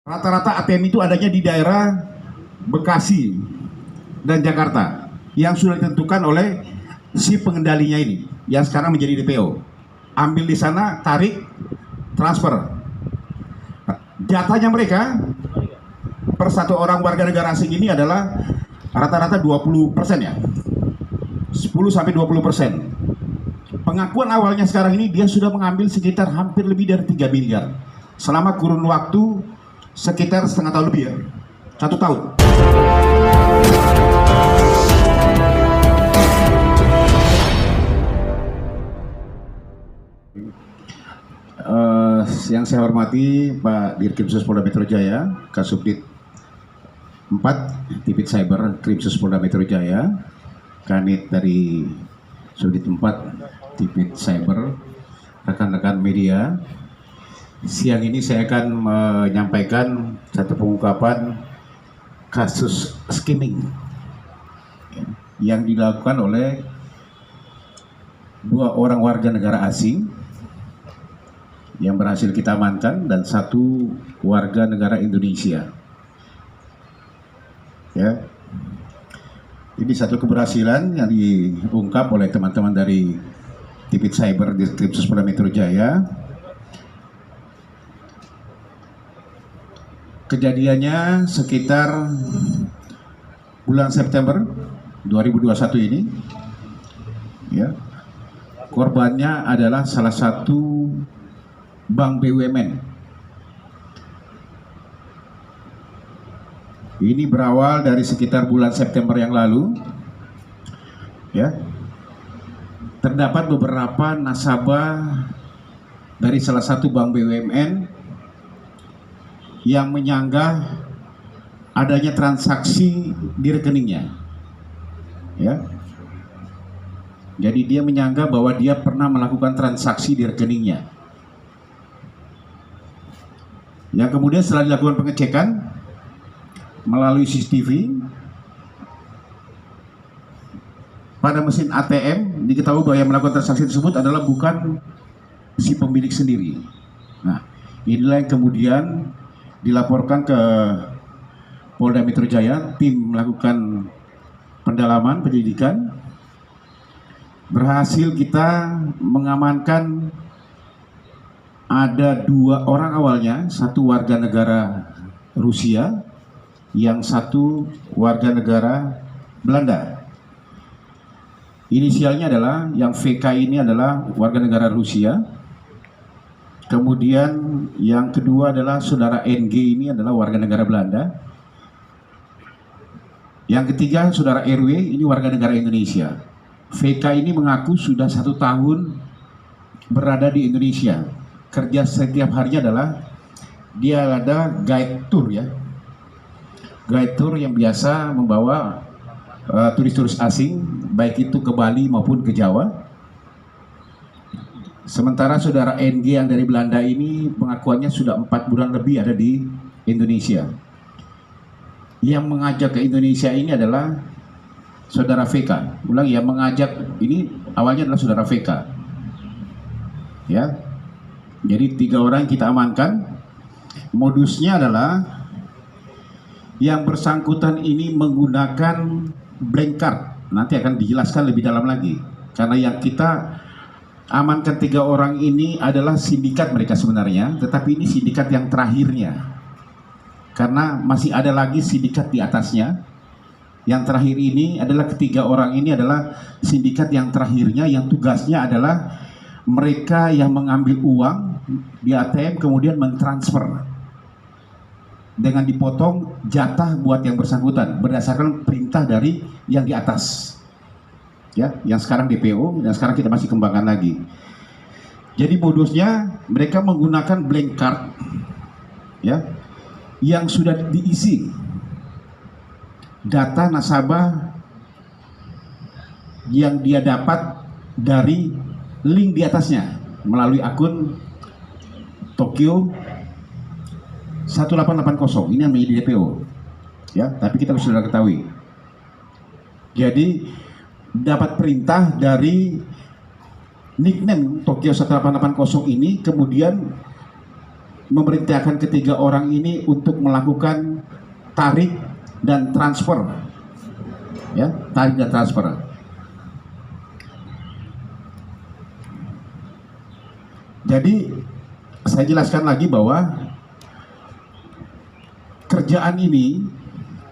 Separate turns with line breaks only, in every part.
Rata-rata ATM itu adanya di daerah Bekasi dan Jakarta yang sudah ditentukan oleh si pengendalinya ini yang sekarang menjadi DPO. Ambil di sana, tarik, transfer. Jatahnya mereka per satu orang warga negara asing ini adalah rata-rata 20% ya. 10-20%. Pengakuan awalnya sekarang ini dia sudah mengambil sekitar hampir lebih dari 3 miliar selama kurun waktu sekitar setengah tahun lebih ya, 1 tahun. Yang saya hormati Pak Dirkrimsus Polda Metro Jaya, Kasubdit 4, Tipit Cyber Krimsus Polda Metro Jaya, Kanit dari Subdit 4, Tipit Cyber, rekan-rekan media. Siang ini saya akan menyampaikan satu pengungkapan kasus skimming yang dilakukan oleh 2 orang warga negara asing yang berhasil kita amankan dan 1 warga negara Indonesia. Ya, ini satu keberhasilan yang diungkap oleh teman-teman dari Tipit Cyber di Krimsus Polda Metro Jaya. Kejadiannya sekitar bulan September 2021 ini. Ya. Korbannya adalah salah satu bank BUMN. Ini berawal dari sekitar bulan September yang lalu. Ya. Terdapat beberapa nasabah dari salah satu bank BUMN yang menyanggah adanya transaksi di rekeningnya. Ya. Jadi dia menyanggah bahwa dia pernah melakukan transaksi di rekeningnya. Yang kemudian setelah dilakukan pengecekan melalui CCTV pada mesin ATM, diketahui bahwa yang melakukan transaksi tersebut adalah bukan si pemilik sendiri. Nah, inilah yang kemudian dilaporkan ke Polda Metro Jaya. Tim melakukan pendalaman penyelidikan, berhasil kita mengamankan ada 2 orang awalnya, 1 warga negara Rusia, yang 1 warga negara Belanda. Inisialnya adalah yang VK ini adalah warga negara Rusia. Kemudian yang kedua adalah saudara NG ini adalah warga negara Belanda. Yang ketiga saudara RW ini warga negara Indonesia. VK ini mengaku sudah 1 tahun berada di Indonesia. Kerja setiap harinya adalah dia ada guide tour ya. Guide tour yang biasa membawa turis-turis asing baik itu ke Bali maupun ke Jawa. Sementara saudara NG yang dari Belanda ini pengakuannya sudah 4 bulan lebih ada di Indonesia. Yang mengajak ke Indonesia ini adalah saudara VK. Ulang, yang mengajak ini awalnya adalah saudara VK. Ya. Jadi 3 orang kita amankan. Modusnya adalah yang bersangkutan ini menggunakan blank card. Nanti akan dijelaskan lebih dalam lagi. Karena yang kita amankan 3 orang ini adalah sindikat mereka sebenarnya, tetapi ini sindikat yang terakhirnya. Karena masih ada lagi sindikat di atasnya. Yang terakhir ini adalah ketiga orang ini adalah sindikat yang terakhirnya, yang tugasnya adalah mereka yang mengambil uang di ATM kemudian mentransfer dengan dipotong jatah buat yang bersangkutan berdasarkan perintah dari yang di atas. Ya, yang sekarang DPO dan sekarang kita masih kembangkan lagi. Jadi modusnya mereka menggunakan blank card ya yang sudah diisi data nasabah yang dia dapat dari link di atasnya melalui akun Tokyo 1880. Ini yang menjadi DPO ya, tapi kita sudah ketahui. Jadi dapat perintah dari nickname Tokyo 1880 ini, kemudian memerintahkan ketiga orang ini untuk melakukan tarik dan transfer, ya, tarik dan transfer. Jadi saya jelaskan lagi bahwa kerjaan ini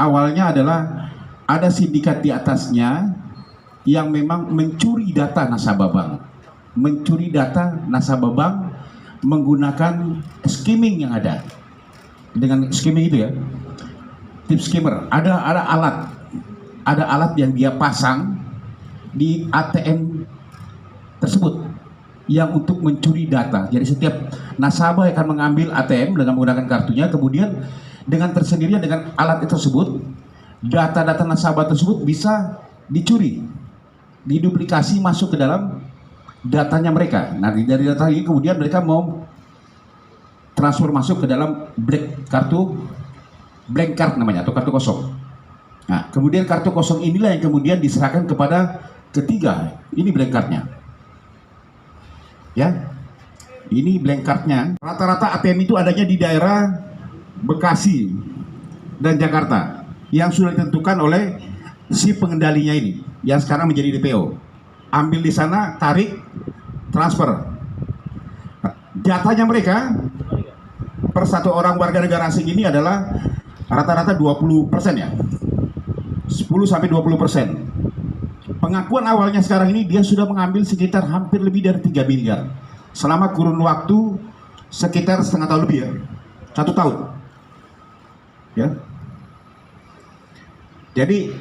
awalnya adalah ada sindikat di atasnya yang memang mencuri data nasabah bank, menggunakan skimming yang ada. Dengan skimming itu ya, tip skimmer, ada alat yang dia pasang di ATM tersebut yang untuk mencuri data. Jadi setiap nasabah akan mengambil ATM dengan menggunakan kartunya, kemudian dengan tersendirinya dengan alat tersebut, data-data nasabah tersebut bisa dicuri, diduplikasi masuk ke dalam datanya mereka. Nah, dari data ini kemudian mereka mau transfer masuk ke dalam blank card namanya, atau kartu kosong. Nah, kemudian kartu kosong inilah yang kemudian diserahkan kepada ketiga. Ini blank cardnya, ya. Ini blank cardnya. Rata-rata ATM itu adanya di daerah Bekasi dan Jakarta yang sudah ditentukan oleh si pengendalinya ini, yang sekarang menjadi DPO. Ambil di sana, tarik, transfer. Jatahnya mereka per satu orang warga negara asing ini adalah rata-rata 20% ya, 10-20%. Pengakuan awalnya sekarang ini dia sudah mengambil sekitar hampir lebih dari 3 miliar selama kurun waktu sekitar setengah tahun lebih ya, 1 tahun ya. Jadi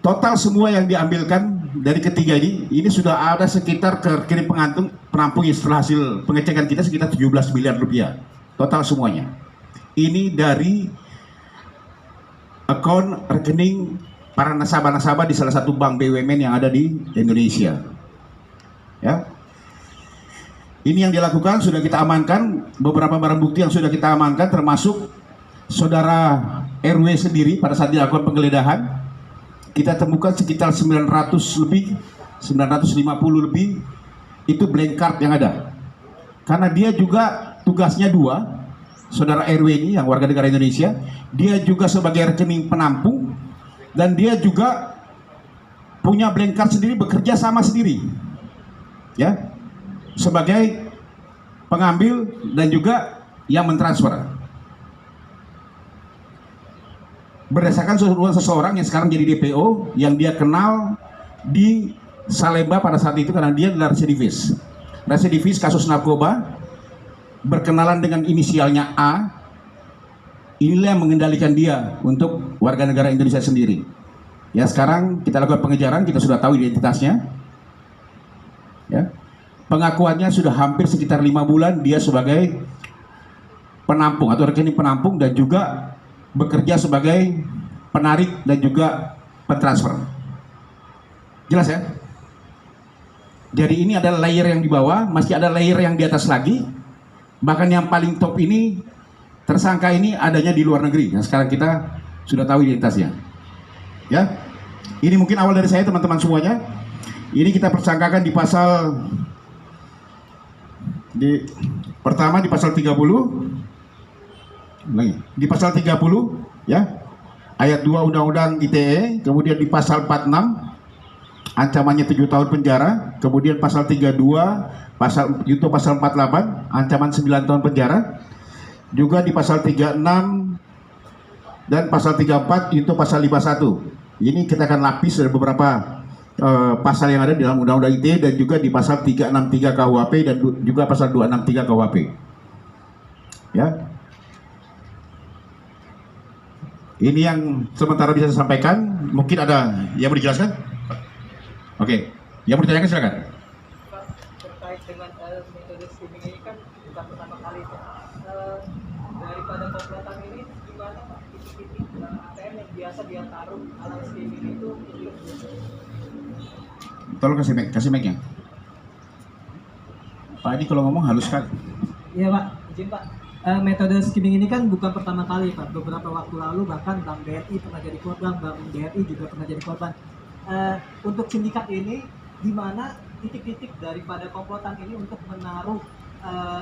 total semua yang diambilkan dari ketiga ini sudah ada sekitar ke rekening penampung setelah hasil pengecekan kita sekitar 17 miliar rupiah total semuanya. Ini dari akun rekening para nasabah-nasabah di salah satu bank BUMN yang ada di Indonesia. Ya. Ini yang dilakukan, sudah kita amankan beberapa barang bukti yang sudah kita amankan, termasuk saudara RW sendiri pada saat dilakukan penggeledahan. Kita temukan sekitar 950 lebih itu blank card yang ada. Karena dia juga tugasnya dua, saudara RW ini yang warga negara Indonesia, dia juga sebagai rekening penampung dan dia juga punya blank card sendiri, bekerja sama sendiri, ya, sebagai pengambil dan juga yang mentransfer. Berdasarkan seseorang yang sekarang jadi DPO yang dia kenal di Salemba pada saat itu, karena dia adalah residivis kasus narkoba, berkenalan dengan inisialnya A. Inilah yang mengendalikan dia untuk warga negara Indonesia sendiri. Ya, sekarang kita lakukan pengejaran, kita sudah tahu identitasnya. Ya. Pengakuannya sudah hampir sekitar 5 bulan dia sebagai penampung atau rekening penampung dan juga bekerja sebagai penarik dan juga pentransfer. Jelas ya? Jadi ini adalah layer yang di bawah, masih ada layer yang di atas lagi. Bahkan yang paling top ini, tersangka ini adanya di luar negeri. Yang sekarang kita sudah tahu identitasnya. Ya, ini mungkin awal dari saya teman-teman semuanya. Ini kita persangkakan di pasal pertama di pasal 30. Di pasal 30 ya, ayat 2 Undang-Undang ITE, kemudian di pasal 46 ancamannya 7 tahun penjara, kemudian pasal 32 pasal 48 ancaman 9 tahun penjara, juga di pasal 36 dan pasal 34 itu pasal 51. Ini kita akan lapis dari beberapa pasal yang ada di dalam Undang-Undang ITE dan juga di pasal 363 KUHP dan juga pasal 263 KUHP. Ya. Ini yang sementara bisa saya sampaikan. Mungkin ada yang mau dijelaskan? Oke, yang mau ditanyakan silakan.
Pak, terkait dengan metode skimming ini kan bukan pertama kali. Daripada komplotan ini gimana Pak? Titik-titik ATM yang biasa dia taruh alat skimming itu?
Tolong kasih mic-nya. Pak, ini kalau ngomong halus kan?
Iya Pak, izin Pak. Metode skimming ini kan bukan pertama kali Pak. Beberapa waktu lalu bahkan Bank BRI pernah jadi korban, Bank BRI juga pernah jadi korban. Untuk sindikat ini, di mana titik-titik daripada komplotan ini untuk menaruh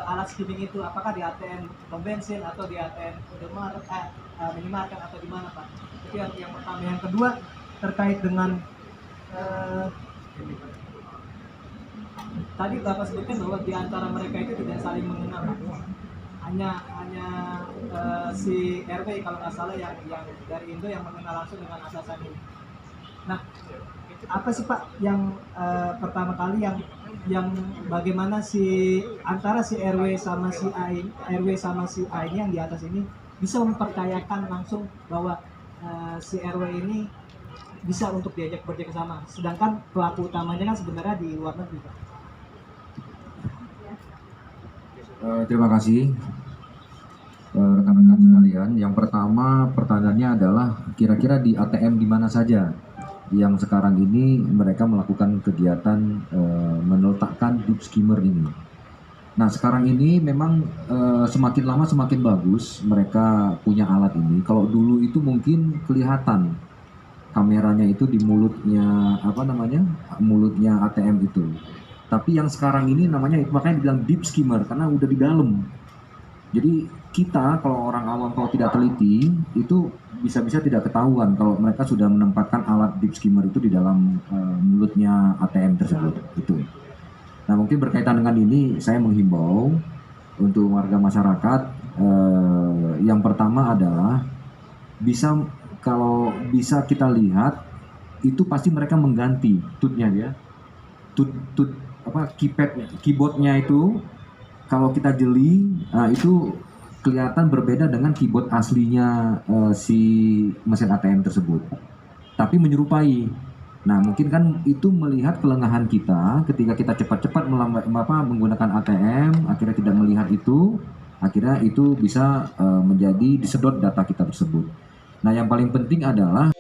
alat skimming itu, apakah di ATM pom bensin atau di ATM Indomaret, minimarket atau di mana Pak? Itu yang pertama. Yang kedua terkait dengan tadi Bapak sebutkan bahwa di antara mereka itu tidak saling mengenal, Pak. Hanya si RW kalau nggak salah yang dari Indo yang mengenal langsung dengan atasan ini. Nah, apa sih Pak yang pertama kali yang bagaimana si antara si RW sama si A ini, RW sama si A ini yang di atas ini bisa mempercayakan langsung bahwa si RW ini bisa untuk diajak bekerja sama, sedangkan pelaku utamanya kan sebenarnya di luar negeri Pak.
Terima kasih rekan-rekan sekalian. Yang pertama pertanyaannya adalah kira-kira di ATM di mana saja yang sekarang ini mereka melakukan kegiatan meletakkan deep skimmer ini. Nah sekarang ini memang semakin lama semakin bagus mereka punya alat ini. Kalau dulu itu mungkin kelihatan kameranya itu di mulutnya mulutnya ATM itu. Tapi yang sekarang ini namanya makanya dibilang deep skimmer karena udah di dalam. Jadi kita kalau orang awam kalau tidak teliti itu bisa-bisa tidak ketahuan kalau mereka sudah menempatkan alat deep skimmer itu di dalam mulutnya ATM tersebut itu. Nah mungkin berkaitan dengan ini saya menghimbau untuk warga masyarakat yang pertama adalah kalau bisa kita lihat itu pasti mereka mengganti tutnya ya. Keyboardnya itu kalau kita jeli itu kelihatan berbeda dengan keyboard aslinya si mesin ATM tersebut, tapi menyerupai. Nah mungkin kan itu melihat kelengahan kita ketika kita cepat-cepat menggunakan ATM, akhirnya tidak melihat itu, akhirnya itu bisa menjadi disedot data kita tersebut. Nah yang paling penting adalah